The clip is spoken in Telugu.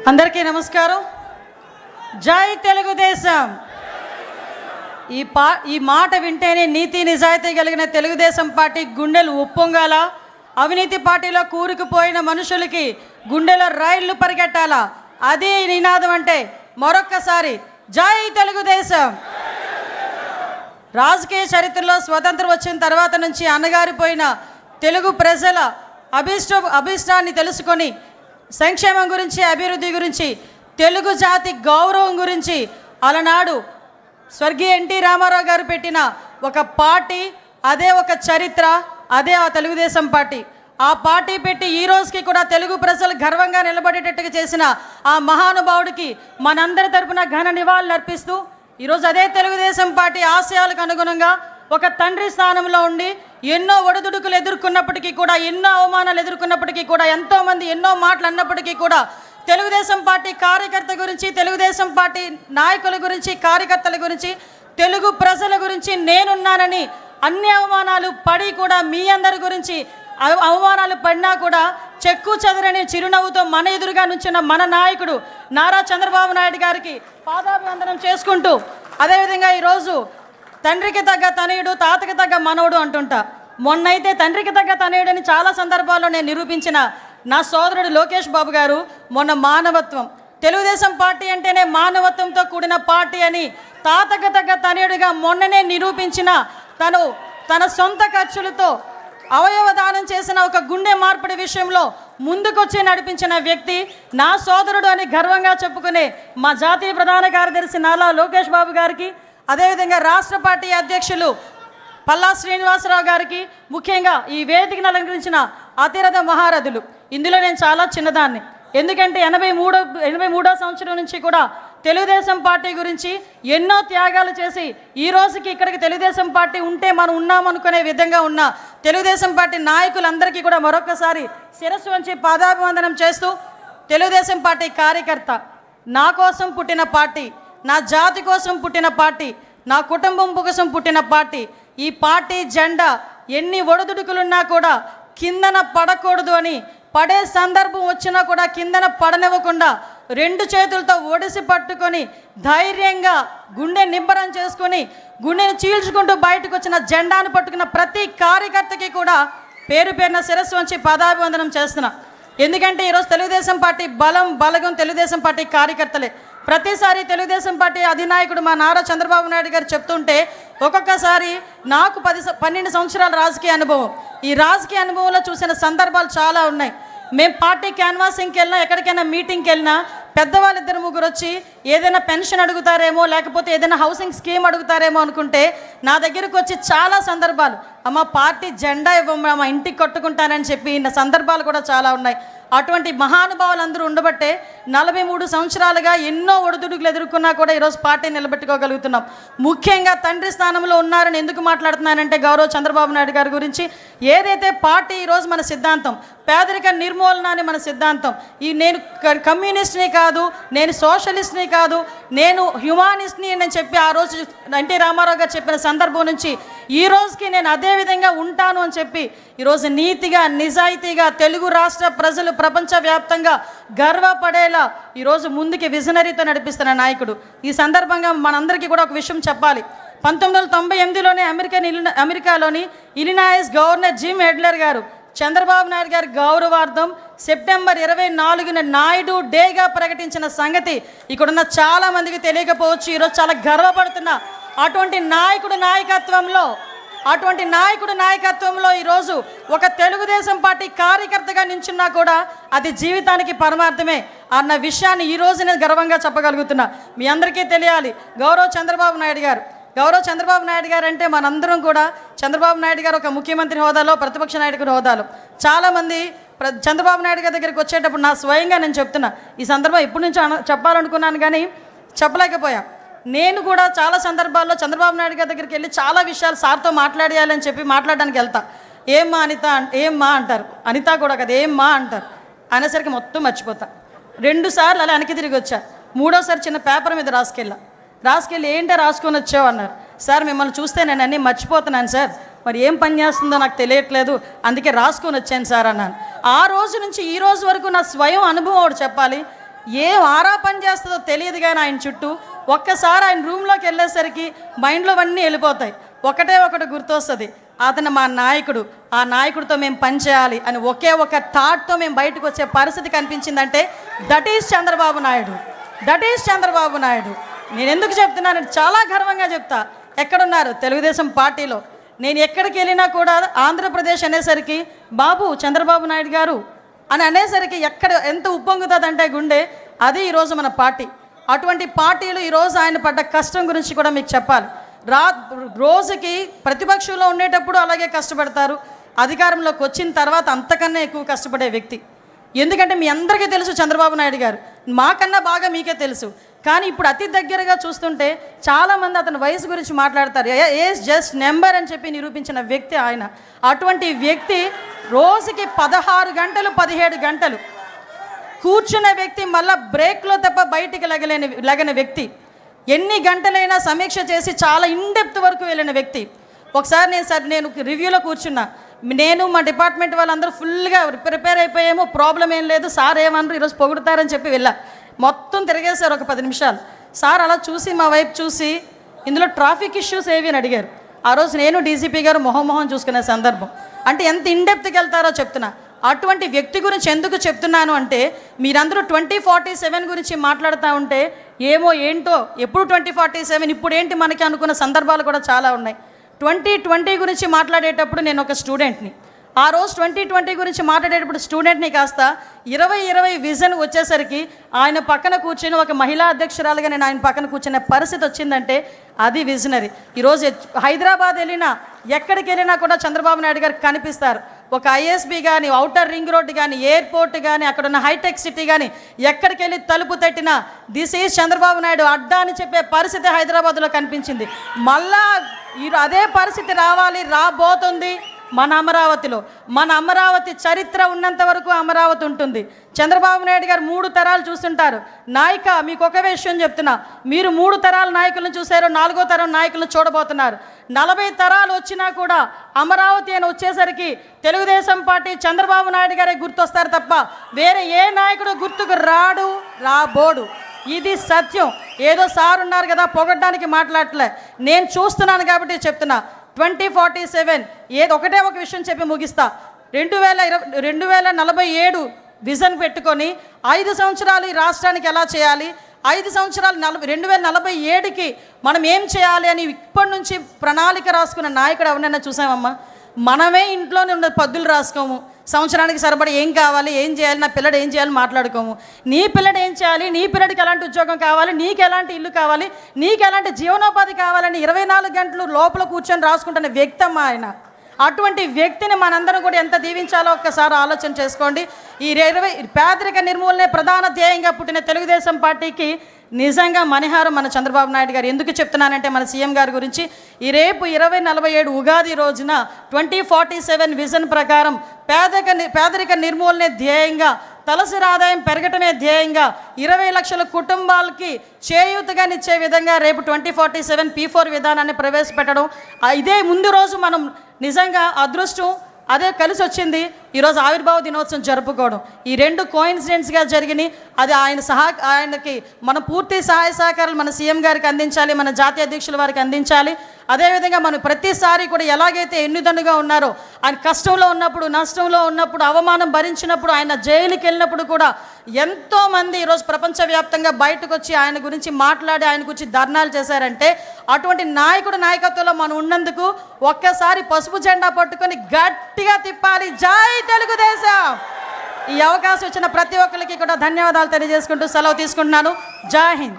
అందరికీ నమస్కారం. జై తెలుగుదేశం. ఈ మాట వింటేనే నీతి నిజాయితీ కలిగిన తెలుగుదేశం పార్టీ గుండెలు ఉప్పొంగాల. అవినీతి పార్టీలో కూరుకుపోయిన మనుషులకి గుండెలో రైళ్లు పరిగెట్టాలా. అది నినాదం అంటే మరొక్కసారి జై తెలుగుదేశం. రాజకీయ చరిత్రలో స్వతంత్రం వచ్చిన తర్వాత నుంచి అణగారిపోయిన తెలుగు ప్రజల అభిష్టాన్ని తెలుసుకొని సంక్షేమం గురించి, అభివృద్ధి గురించి, తెలుగు జాతి గౌరవం గురించి అలనాడు స్వర్గీయ ఎన్టీ రామారావు గారు పెట్టిన ఒక పార్టీ, అదే ఒక చరిత్ర, అదే ఆ తెలుగుదేశం పార్టీ. ఆ పార్టీ పెట్టి ఈ రోజుకి కూడా తెలుగు ప్రజలు గర్వంగా నిలబడేటట్టుగా చేసిన ఆ మహానుభావుడికి మనందరి తరపున ఘన నివాళులు అర్పిస్తూ ఈరోజు అదే తెలుగుదేశం పార్టీ ఆశయాలకు అనుగుణంగా ఒక తండ్రి స్థానంలో ఉండి ఎన్నో ఒడిదుడుకులు ఎదుర్కొన్నప్పటికీ కూడా, ఎన్నో అవమానాలు ఎదుర్కొన్నప్పటికీ కూడా, ఎంతోమంది ఎన్నో మాటలు అన్నప్పటికీ కూడా తెలుగుదేశం పార్టీ కార్యకర్త గురించి, తెలుగుదేశం పార్టీ నాయకుల గురించి, కార్యకర్తల గురించి, తెలుగు ప్రజల గురించి నేనున్నానని అన్ని అవమానాలు పడి కూడా మీ అందరి గురించి అవమానాలు పడినా కూడా చెక్కు చెదరని చిరునవ్వుతో మన ఎదురుగా నుంచిన మన నాయకుడు నారా చంద్రబాబు నాయుడు గారికి పాదాభివందనం చేసుకుంటూ, అదేవిధంగా ఈరోజు తండ్రికి తగ్గ తనయుడు, తాతకి తగ్గ మనవడు అంటుంటా. మొన్నైతే తండ్రికి తగ్గ తనయుడని చాలా సందర్భాల్లో నేను నిరూపించిన నా సోదరుడు లోకేష్ బాబు గారు మొన్న మానవత్వం, తెలుగుదేశం పార్టీ అంటేనే మానవత్వంతో కూడిన పార్టీ అని తాతకి తగ్గ తనయుడిగా మొన్ననే నిరూపించిన తన సొంత ఖర్చులతో అవయవ దానం చేసిన ఒక గుండె మార్పిడి విషయంలో ముందుకొచ్చి నడిపించిన వ్యక్తి నా సోదరుడు అని గర్వంగా చెప్పుకునే మా జాతీయ ప్రధాన కార్యదర్శి నారా లోకేష్ బాబు గారికి, అదేవిధంగా రాష్ట్ర పార్టీ అధ్యక్షులు పల్లా శ్రీనివాసరావు గారికి, ముఖ్యంగా ఈ వేదికను అలంకరించిన అతిరథ మహారథులు. ఇందులో నేను చాలా చిన్నదాన్ని, ఎందుకంటే 83వ సంవత్సరం నుంచి కూడా తెలుగుదేశం పార్టీ గురించి ఎన్నో త్యాగాలు చేసి ఈ రోజుకి ఇక్కడికి తెలుగుదేశం పార్టీ ఉంటే మనం ఉన్నామనుకునే విధంగా ఉన్న తెలుగుదేశం పార్టీ నాయకులందరికీ కూడా మరొకసారి శిరస్సు వంచి పాదాభివందనం చేస్తూ, తెలుగుదేశం పార్టీ కార్యకర్త, నా కోసం పుట్టిన పార్టీ, నా జాతి కోసం పుట్టిన పార్టీ, నా కుటుంబం కోసం పుట్టిన పార్టీ. ఈ పార్టీ జెండా ఎన్ని ఒడిదుడుకులున్నా కూడా కిందన పడకూడదు అని, పడే సందర్భం వచ్చినా కూడా కిందన పడనివ్వకుండా 2 చేతులతో ఒడిసి పట్టుకొని ధైర్యంగా గుండె నింబరం చేసుకొని గుండెని చీల్చుకుంటూ బయటకు వచ్చిన జెండాను పట్టుకున్న ప్రతి కార్యకర్తకి కూడా పేరు పేరున శిరస్సు వంచి పాదాభివందనం చేస్తున్నా. ఎందుకంటే ఈరోజు తెలుగుదేశం పార్టీ బలగం తెలుగుదేశం పార్టీ కార్యకర్తలే. ప్రతిసారి తెలుగుదేశం పార్టీ అధినాయకుడు మా నారా చంద్రబాబు నాయుడు గారు చెప్తుంటే ఒక్కొక్కసారి నాకు 12 సంవత్సరాల రాజకీయ అనుభవం, ఈ రాజకీయ అనుభవంలో చూసిన సందర్భాలు చాలా ఉన్నాయి. మేము పార్టీ క్యాన్వాసింగ్కి వెళ్ళినా, ఎక్కడికైనా మీటింగ్కి వెళ్ళినా పెద్దవాళ్ళు 2-3 వచ్చి ఏదైనా పెన్షన్ అడుగుతారేమో, లేకపోతే ఏదైనా హౌసింగ్ స్కీమ్ అడుగుతారేమో అనుకుంటే నా దగ్గరకు వచ్చి చాలా సందర్భాలు, అమ్మ పార్టీ జెండా ఇవ్వమ్మా, మా ఇంటికి కట్టుకుంటానని చెప్పి సందర్భాలు కూడా చాలా ఉన్నాయి. అటువంటి మహానుభావులందరూ ఉండబట్టే 43 సంవత్సరాలుగా ఎన్నో ఒడిదుడుకులు ఎదుర్కొన్నా కూడా ఈరోజు పార్టీ నిలబెట్టుకోగలుగుతున్నాం. ముఖ్యంగా తండ్రి స్థానంలో ఉన్నారని ఎందుకు మాట్లాడుతున్నానంటే గౌరవ చంద్రబాబు నాయుడు గారి గురించి. ఏదైతే పార్టీ ఈరోజు మన సిద్ధాంతం పేదరిక నిర్మూలన అని మన సిద్ధాంతం. నేను కమ్యూనిస్ట్ని కాదు, నేను సోషలిస్ట్ని కాదు, నేను హ్యుమానిస్ట్ని అని చెప్పి ఆ రోజు ఎన్టీ రామారావు గారు చెప్పిన సందర్భం నుంచి ఈ రోజుకి నేను అదే విధంగా ఉంటాను అని చెప్పి ఈరోజు నీతిగా, నిజాయితీగా తెలుగు రాష్ట్ర ప్రజలు ప్రపంచవ్యాప్తంగా గర్వపడేలా ఈరోజు ముందుకి విజనరీతో నడిపిస్తున్న నాయకుడు. ఈ సందర్భంగా మనందరికీ కూడా ఒక విషయం చెప్పాలి. 1998లోనే అమెరికాలోని ఇలినాయిస్ గవర్నర్ జిమ్ ఎడ్లర్ గారు చంద్రబాబు నాయుడు గారి గౌరవార్థం సెప్టెంబర్ 24న నాయుడు డేగా ప్రకటించిన సంగతి ఇక్కడున్న చాలా మందికి తెలియకపోవచ్చు. ఈరోజు చాలా గర్వపడుతున్నా. అటువంటి నాయకుడు నాయకత్వంలో ఈరోజు ఒక తెలుగుదేశం పార్టీ కార్యకర్తగా నించున్నా కూడా అది జీవితానికి పరమార్థమే అన్న విషయాన్ని ఈ రోజు నేను గర్వంగా చెప్పగలుగుతున్నా. మీ అందరికీ తెలియాలి, గౌరవ చంద్రబాబు నాయుడు గారు అంటే మనందరం కూడా చంద్రబాబు నాయుడు గారు ఒక ముఖ్యమంత్రి హోదాలో, ప్రతిపక్ష నాయకుడి హోదాలో చాలామంది చంద్రబాబు నాయుడు గారి దగ్గరికి వచ్చేటప్పుడు నా స్వయంగా నేను చెప్తున్నా, ఈ సందర్భం ఎప్పటి నుంచో చెప్పాలనుకున్నాను కానీ చెప్పలేకపోయా. నేను కూడా చాలా సందర్భాల్లో చంద్రబాబు నాయుడు గారి దగ్గరికి వెళ్ళి చాలా విషయాలు సార్తో మాట్లాడేయాలని చెప్పి మాట్లాడడానికి వెళ్తా. ఏమ్మా అనిత, ఏమ్మా అంటారు, అనిత కూడా కదా ఏమ్మా అంటారు, అనేసరికి మొత్తం మర్చిపోతా. 2 సార్లు అలా వెనక్కి తిరిగి వచ్చా. 3వసారి చిన్న పేపర్ మీద రాసుకెళ్ళి ఏంటో రాసుకొని వచ్చావు అన్నారు. సార్ మిమ్మల్ని చూస్తే నేను అన్నీ మర్చిపోతున్నాను సార్, మరి ఏం పని చేస్తుందో నాకు తెలియట్లేదు, అందుకే రాసుకొని వచ్చాను సార్ అన్నాను. ఆ రోజు నుంచి ఈ రోజు వరకు నా స్వయం అనుభవం ఒకటి చెప్పాలి. ఏం ఆరా పని చేస్తుందో తెలియదు కానీ ఆయన చుట్టూ ఒక్కసారి ఆయన రూమ్లోకి వెళ్ళేసరికి మైండ్లో అన్నీ వెళ్ళిపోతాయి. ఒకటే ఒకటి గుర్తొస్తుంది, అతను మా నాయకుడు, ఆ నాయకుడితో మేము పనిచేయాలి అని ఒకే ఒక థాట్తో మేము బయటకు వచ్చే పరిస్థితి కనిపించిందంటే that is Chandrababu Naidu, that is Chandrababu Naidu. నేను ఎందుకు చెప్తున్నానంటే చాలా గర్వంగా చెప్తా. ఎక్కడున్నారు తెలుగుదేశం పార్టీలో, నేను ఎక్కడికి వెళ్ళినా కూడా ఆంధ్రప్రదేశ్ అనేసరికి బాబు చంద్రబాబు నాయుడు గారు అని అనేసరికి ఎక్కడ ఎంత ఉప్పొంగుతుందంటే గుండె, అది ఈరోజు మన పార్టీ. అటువంటి పార్టీలు ఈరోజు ఆయన పడ్డ కష్టం గురించి కూడా మీకు చెప్పాలి. రోజుకి ప్రతిపక్షంలో ఉండేటప్పుడు అలాగే కష్టపడతారు, అధికారంలోకి వచ్చిన తర్వాత అంతకన్నా ఎక్కువ కష్టపడే వ్యక్తి. ఎందుకంటే మీ అందరికీ తెలుసు చంద్రబాబు నాయుడు గారు, మాకన్నా బాగా మీకే తెలుసు. కానీ ఇప్పుడు అతి దగ్గరగా చూస్తుంటే చాలామంది అతని వయసు గురించి మాట్లాడతారు. ఏజ్ జస్ట్ నెంబర్ అని చెప్పి నిరూపించిన వ్యక్తి ఆయన. అటువంటి వ్యక్తి రోజుకి 16 గంటలు 17 గంటలు కూర్చున్న వ్యక్తి, మళ్ళీ బ్రేక్లో తప్ప బయటికి లగని వ్యక్తి, ఎన్ని గంటలైనా సమీక్ష చేసి చాలా ఇన్డెప్త్ వరకు వెళ్ళిన వ్యక్తి. ఒకసారి నేను రివ్యూలో కూర్చున్నా, నేను మా డిపార్ట్మెంట్ వాళ్ళందరూ ఫుల్గా ప్రిపేర్ అయిపోయాము, ప్రాబ్లం ఏం లేదు, సార్ ఏమన్నారు ఈరోజు పొగుడుతారని చెప్పి వెళ్ళా. మొత్తం తిరిగేశారు ఒక 10 నిమిషాలు. సార్ అలా చూసి మా వైపు చూసి ఇందులో ట్రాఫిక్ ఇష్యూస్ ఏవి అని అడిగారు. ఆ రోజు నేను డీసీపీ గారు మొహం చూసుకునే సందర్భం. అంటే ఎంత ఇన్డెప్త్కి వెళ్తారో చెప్తున్నా. అటువంటి వ్యక్తి గురించి ఎందుకు చెప్తున్నాను అంటే, మీరందరూ 2047 గురించి మాట్లాడుతూ ఉంటే ఏమో ఏంటో, ఎప్పుడు 2047 ఇప్పుడు ఏంటి మనకి అనుకున్న సందర్భాలు కూడా చాలా ఉన్నాయి. 2020 గురించి మాట్లాడేటప్పుడు నేను ఒక స్టూడెంట్ని, ఆ రోజు 2020 గురించి మాట్లాడేటప్పుడు స్టూడెంట్ని కాస్త 2020 విజన్ వచ్చేసరికి ఆయన పక్కన కూర్చొని ఒక మహిళా అధ్యక్షురాలుగా నేను ఆయన పక్కన కూర్చునే పరిస్థితి వచ్చిందంటే అది విజనరీ. ఈరోజు హైదరాబాద్ వెళ్ళినా ఎక్కడికి వెళ్ళినా కూడా చంద్రబాబు నాయుడు గారికి కనిపిస్తారు. ఒక ఐఎస్బీ కానీ, ఔటర్ రింగ్ రోడ్ కానీ, ఎయిర్పోర్ట్ కానీ, అక్కడ ఉన్న హైటెక్ సిటీ కానీ, ఎక్కడికి వెళ్ళి తలుపు తట్టినా దిస్ ఈజ్ చంద్రబాబు నాయుడు అడ్డా అని చెప్పే పరిస్థితి హైదరాబాద్లో కనిపించింది. మళ్ళా అదే పరిస్థితి రాబోతుంది మన అమరావతిలో. మన అమరావతి చరిత్ర ఉన్నంత వరకు అమరావతి ఉంటుంది. చంద్రబాబు నాయుడు గారు 3 తరాలు చూస్తుంటారు. నాయక మీకు ఒక విషయం చెప్తున్నా, మీరు 3 తరాల నాయకులను చూశారు, 4వ తరం నాయకులను చూడబోతున్నారు. 40 తరాలు వచ్చినా కూడా అమరావతి అని వచ్చేసరికి తెలుగుదేశం పార్టీ చంద్రబాబు నాయుడు గారే గుర్తొస్తారు తప్ప వేరే ఏ నాయకుడు గుర్తుకు రాబోడు. ఇది సత్యం. ఏదో సార్ ఉన్నారు కదా పొగడ్డానికి మాట్లాడలే, నేను చూస్తున్నాను కాబట్టి చెప్తున్నా. 2047 ఒకటే ఒక విషయం చెప్పి ముగిస్తా. 2047 విజన్ పెట్టుకొని 5 సంవత్సరాలు ఈ రాష్ట్రానికి ఎలా చేయాలి, 5 సంవత్సరాలు 2047కి మనం ఏం చేయాలి అని ఇప్పటి నుంచి ప్రణాళిక రాసుకున్న నాయకుడు ఎవరినైనా చూసామమ్మా? మనమే ఇంట్లోనే ఉన్న పద్దులు రాసుకోము, సంవత్సరానికి సరిపడి ఏం కావాలి, ఏం చేయాలి, నా పిల్లడు ఏం చేయాలి మాట్లాడుకోము. నీ పిల్లడు ఏం చేయాలి, నీ పిల్లడికి ఎలాంటి ఉద్యోగం కావాలి, నీకు ఎలాంటి ఇల్లు కావాలి, నీకు ఎలాంటి జీవనోపాధి కావాలని 24 గంటలు లోపల కూర్చొని రాసుకుంటున్న వ్యక్తి అమ్మా ఆయన. అటువంటి వ్యక్తిని మనందరం కూడా ఎంత దీవించాలో ఒక్కసారి ఆలోచన చేసుకోండి. ఈ పేదరిక నిర్మూలనే ప్రధాన ధ్యేయంగా పుట్టిన తెలుగుదేశం పార్టీకి నిజంగా మణిహారం మన చంద్రబాబు నాయుడు గారు. ఎందుకు చెప్తున్నానంటే మన సీఎం గారి గురించి, ఈ రేపు 2047 ఉగాది రోజున 2047 విజన్ ప్రకారం పేదరిక నిర్మూలనే ధ్యేయంగా, తలసరి ఆదాయం పెరగటమే ధ్యేయంగా 20 లక్షల కుటుంబాలకి చేయూతగానిచ్చే విధంగా రేపు 2047 P4 విధానాన్ని ప్రవేశపెట్టడం. ఇదే ముందు రోజు మనం నిజంగా అదృష్టం అదే కలిసి వచ్చింది. ఈరోజు ఆవిర్భావ దినోత్సవం జరుపుకోవడం, ఈ 2 కోయిన్సిడెంట్స్గా జరిగినాయి. అది ఆయనకి మన పూర్తి సహాయ సహకారాలు మన సీఎం గారికి అందించాలి, మన జాతీయ అధ్యక్షుల వారికి అందించాలి. అదేవిధంగా మనం ప్రతిసారి కూడా ఎలాగైతే ఎన్నిదన్నుగా ఉన్నారో, ఆయన కష్టంలో ఉన్నప్పుడు, నష్టంలో ఉన్నప్పుడు, అవమానం భరించినప్పుడు, ఆయన జైలుకి వెళ్ళినప్పుడు కూడా ఎంతోమంది ఈరోజు ప్రపంచవ్యాప్తంగా బయటకు వచ్చి ఆయన గురించి మాట్లాడి ఆయన గురించి ధర్నాలు చేశారంటే, అటువంటి నాయకత్వంలో మనం ఉన్నందుకు ఒక్కసారి పసుపు జెండా పట్టుకొని గట్టిగా తిప్పాలి. జై తెలుగుదేశం! ఈ అవకాశం ఇచ్చిన ప్రతి ఒక్కరికి కూడా ధన్యవాదాలు తెలియజేసుకుంటూ సెలవు తీసుకుంటున్నాను. జై హింద్.